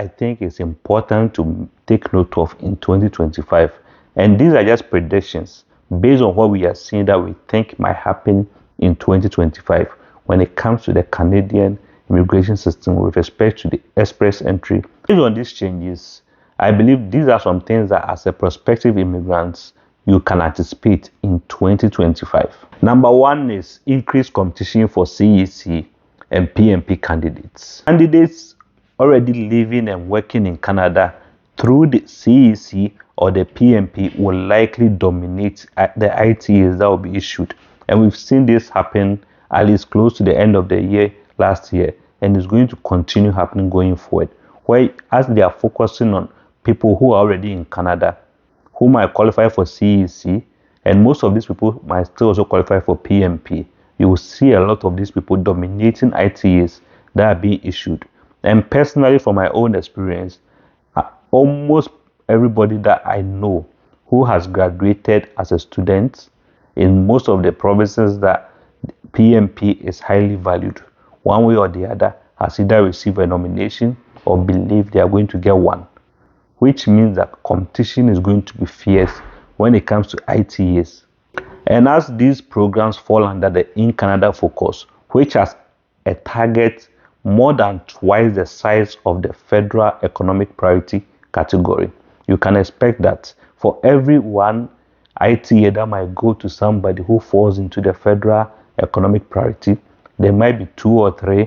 I think is important to take note of in 2025, and these are just predictions based on what we are seeing that we think might happen in 2025 when it comes to the Canadian immigration system with respect to the express entry. Based on these changes, I believe these are some things that as a prospective immigrant, you can anticipate in 2025. Number one is increased competition for CEC and PNP candidates. Candidates already living and working in Canada through the CEC or the PNP will likely dominate the ITAs that will be issued. And we've seen this happen at least close to the end of the year last year, and it's going to continue happening going forward, where as they are focusing on people who are already in Canada, who might qualify for CEC, and most of these people might still also qualify for PNP. You will see a lot of these people dominating ITAs that are being issued. And personally, from my own experience, almost everybody that I know who has graduated as a student in most of the provinces that PNP is highly valued, one way or the other, has either received a nomination or believe they are going to get one, which means that competition is going to be fierce when it comes to ITAs. And as these programs fall under the In Canada focus, which has a target more than twice the size of the federal economic priority category, you can expect that for every one ITA that might go to somebody who falls into the federal economic priority, there might be 2 or 3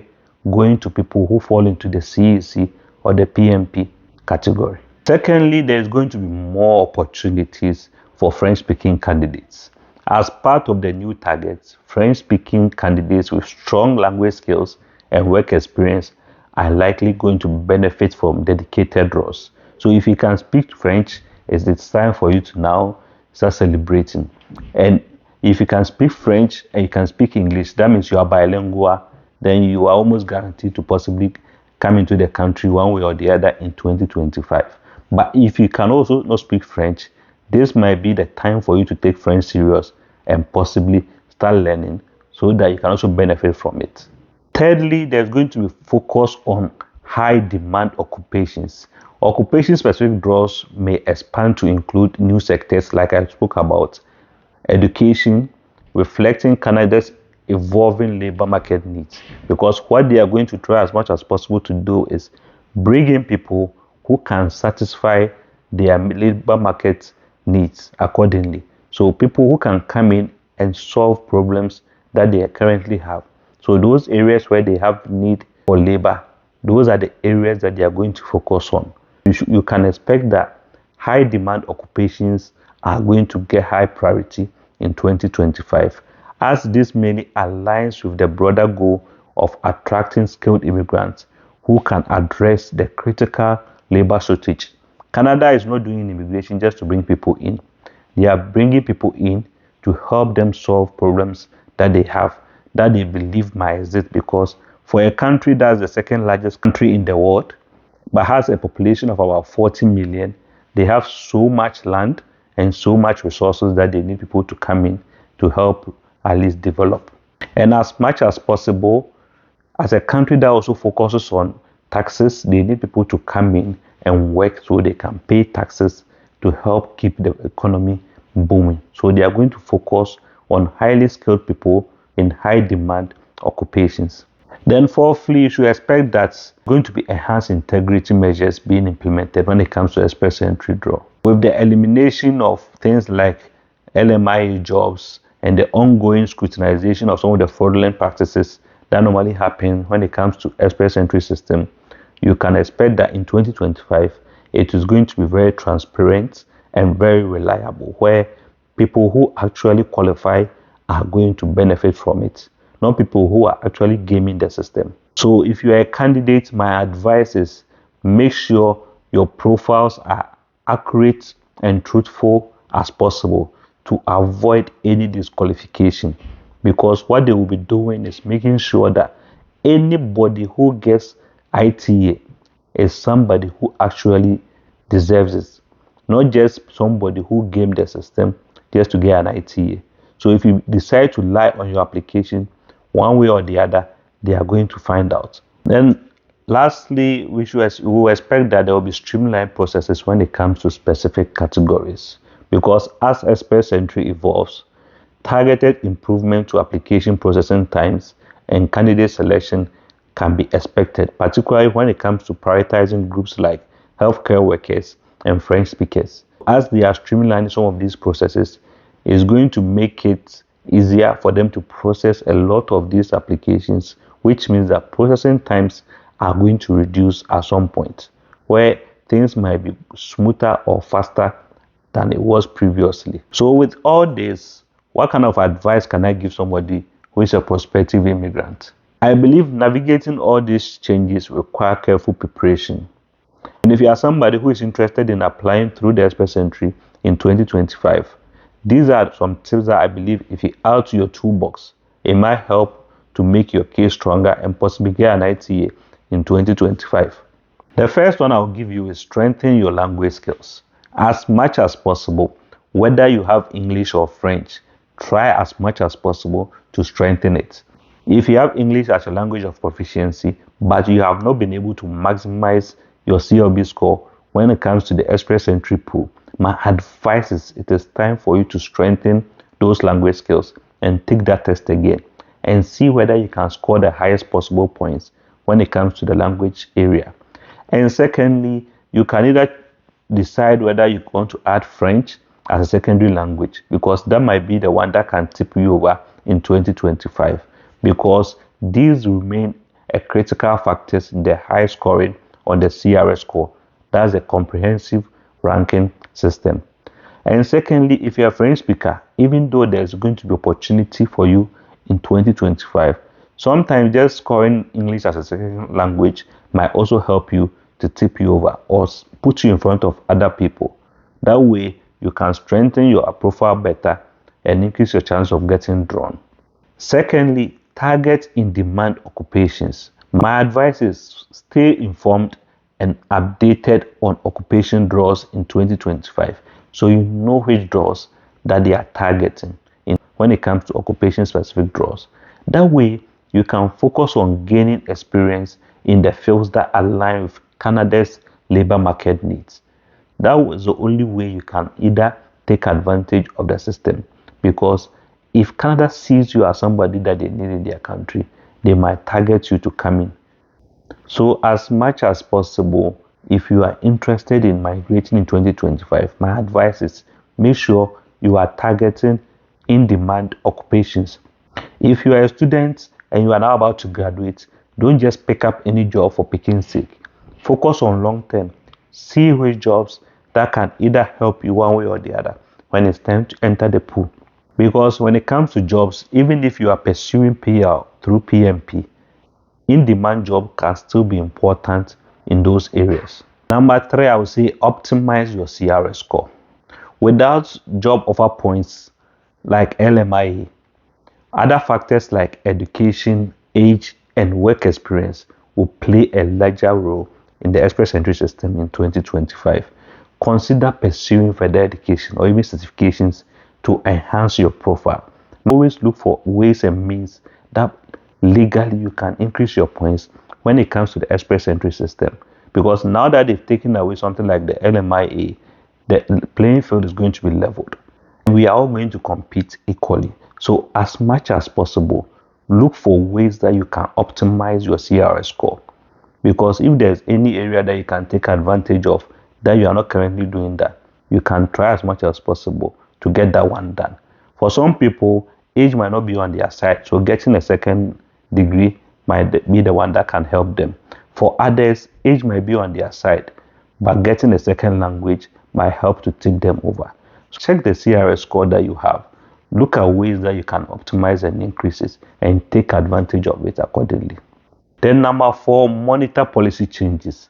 going to people who fall into the CEC or the PNP category. Secondly, there's going to be more opportunities for French-speaking candidates. As part of the new targets, French-speaking candidates with strong language skills and work experience are likely going to benefit from dedicated roles. So if you can speak French, it's time for you to now start celebrating. And if you can speak French and you can speak English, that means you are bilingual, then you are almost guaranteed to possibly come into the country one way or the other in 2025. But if you can also not speak French, this might be the time for you to take French serious and possibly start learning so that you can also benefit from it. Thirdly, there's going to be focus on high demand occupations. Occupation specific draws may expand to include new sectors like I spoke about, education, reflecting Canada's evolving labor market needs, because what they are going to try as much as possible to do is bring in people who can satisfy their labor market needs accordingly. So people who can come in and solve problems that they currently have. So those areas where they have need for labor, those are the areas that they are going to focus on. You can expect that high demand occupations are going to get high priority in 2025, as this mainly aligns with the broader goal of attracting skilled immigrants who can address the critical labor shortage. Canada is not doing immigration just to bring people in. They are bringing people in to help them solve problems that they have, that they believe might exist, because for a country that's the second largest country in the world, but has a population of about 40 million, they have so much land and so much resources that they need people to come in to help at least develop. And as much as possible, as a country that also focuses on taxes, they need people to come in and work so they can pay taxes to help keep the economy booming. So they are going to focus on highly skilled people in high demand occupations. Then fourthly, you should expect that going to be enhanced integrity measures being implemented when it comes to express entry draw. With the elimination of things like LMIA jobs and the ongoing scrutinization of some of the fraudulent practices that normally happen when it comes to express entry system, you can expect that in 2025, it is going to be very transparent and very reliable, where people who actually qualify are going to benefit from it, not people who are actually gaming the system. So if you are a candidate, my advice is make sure your profiles are accurate and truthful as possible to avoid any disqualification, because what they will be doing is making sure that anybody who gets ITA is somebody who actually deserves it, not just somebody who gamed the system just to get an ITA. So if you decide to lie on your application, one way or the other, they are going to find out. Then Lastly, we will expect that there will be streamlined processes when it comes to specific categories, because as express entry evolves, targeted improvement to application processing times and candidate selection can be expected, particularly when it comes to prioritizing groups like healthcare workers and French speakers. As they are streamlining some of these processes, it's going to make it easier for them to process a lot of these applications, which means that processing times are going to reduce at some point, where things might be smoother or faster than it was previously. So with all this, what kind of advice can I give somebody who is a prospective immigrant? I believe navigating all these changes require careful preparation. And if you are somebody who is interested in applying through the express entry in 2025, these are some tips that I believe if you add to your toolbox, it might help to make your case stronger and possibly get an ITA in 2025. The first one I'll give you is strengthen your language skills. As much as possible, whether you have English or French, try as much as possible to strengthen it. If you have English as a language of proficiency, but you have not been able to maximize your CLB score when it comes to the express entry pool, my advice is it is time for you to strengthen those language skills and take that test again and see whether you can score the highest possible points when it comes to the language area. And secondly, you can either decide whether you want to add French as a secondary language, because that might be the one that can tip you over in 2025, because these remain a critical factors in the high scoring on the CRS score. That's a comprehensive ranking system. And secondly, if you're a French speaker, even though there's going to be opportunity for you in 2025, sometimes just scoring English as a second language might also help you to tip you over or put you in front of other people. That way, you can strengthen your profile better and increase your chance of getting drawn. Secondly, target in-demand occupations. My advice is stay informed and updated on occupation draws in 2025, so you know which draws that they are targeting when it comes to occupation-specific draws. That way, you can focus on gaining experience in the fields that align with Canada's labor market needs. That was the only way you can either take advantage of the system, because if Canada sees you as somebody that they need in their country, they might target you to come in. So as much as possible, if you are interested in migrating in 2025, my advice is make sure you are targeting in-demand occupations. If you are a student and you are now about to graduate, don't just pick up any job for picking's sake. Focus on long term. See which jobs that can either help you one way or the other when it's time to enter the pool. Because when it comes to jobs, even if you are pursuing PR through PMP, in-demand job can still be important in those areas. Number 3, I would say optimize your CRS score. Without job offer points like LMIA, other factors like education, age, and work experience will play a larger role in the express entry system in 2025. Consider pursuing further education or even certifications to enhance your profile. Always look for ways and means that legally you can increase your points when it comes to the express entry system, because now that they've taken away something like the LMIA, the playing field is going to be leveled. We are all going to compete equally. So as much as possible, look for ways that you can optimize your CRS score, because if there's any area that you can take advantage of that you are not currently doing that, you can try as much as possible to get that one done. For some people, age might not be on their side, so getting a second degree might be the one that can help them. For others, age might be on their side, but getting a second language might help to take them over. So check the CRS score that you have. Look at ways that you can optimize and increase it and take advantage of it accordingly. Then number 4, monitor policy changes.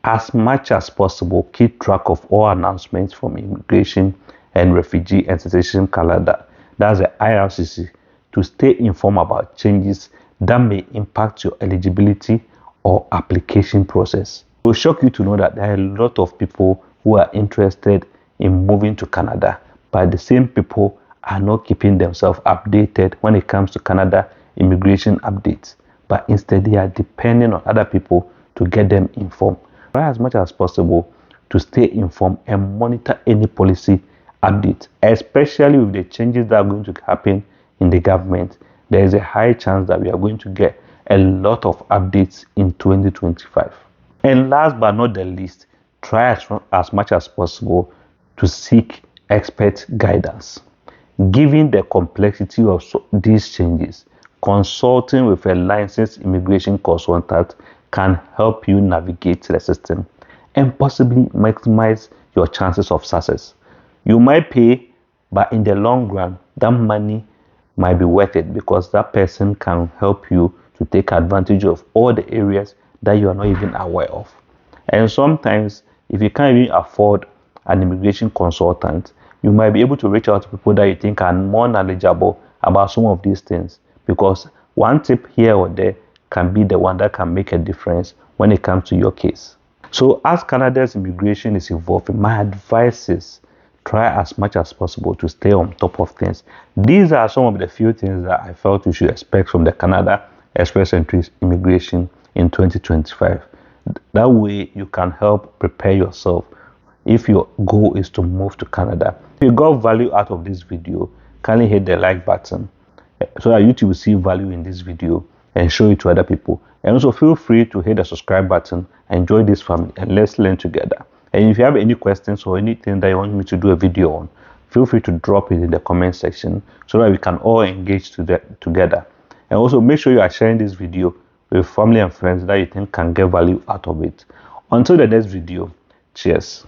As much as possible, keep track of all announcements from Immigration and Refugee and Citizenship Canada, that's the IRCC, to stay informed about changes that may impact your eligibility or application process. It will shock you to know that there are a lot of people who are interested in moving to Canada, but the same people are not keeping themselves updated when it comes to Canada immigration updates, but instead they are depending on other people to get them informed. Try as much as possible to stay informed and monitor any policy updates, especially with the changes that are going to happen in the government. There is a high chance that we are going to get a lot of updates in 2025. And last but not the least, try as much as possible to seek expert guidance. Given the complexity of these changes, consulting with a licensed immigration consultant can help you navigate the system and possibly maximize your chances of success. You might pay, but in the long run, that money might be worth it because that person can help you to take advantage of all the areas that you are not even aware of. And sometimes, if you can't even afford an immigration consultant, you might be able to reach out to people that you think are more knowledgeable about some of these things, because one tip here or there can be the one that can make a difference when it comes to your case. So as Canada's immigration is evolving, my advice is try as much as possible to stay on top of things. These are some of the few things that I felt you should expect from the Canada Express Entry immigration in 2025. That way you can help prepare yourself if your goal is to move to Canada. If you got value out of this video, kindly hit the like button so that YouTube will see value in this video and show it to other people. And also feel free to hit the subscribe button and join this family and let's learn together. And if you have any questions or anything that you want me to do a video on, feel free to drop it in the comment section so that we can all engage together. And also make sure you are sharing this video with family and friends that you think can get value out of it. Until the next video, cheers.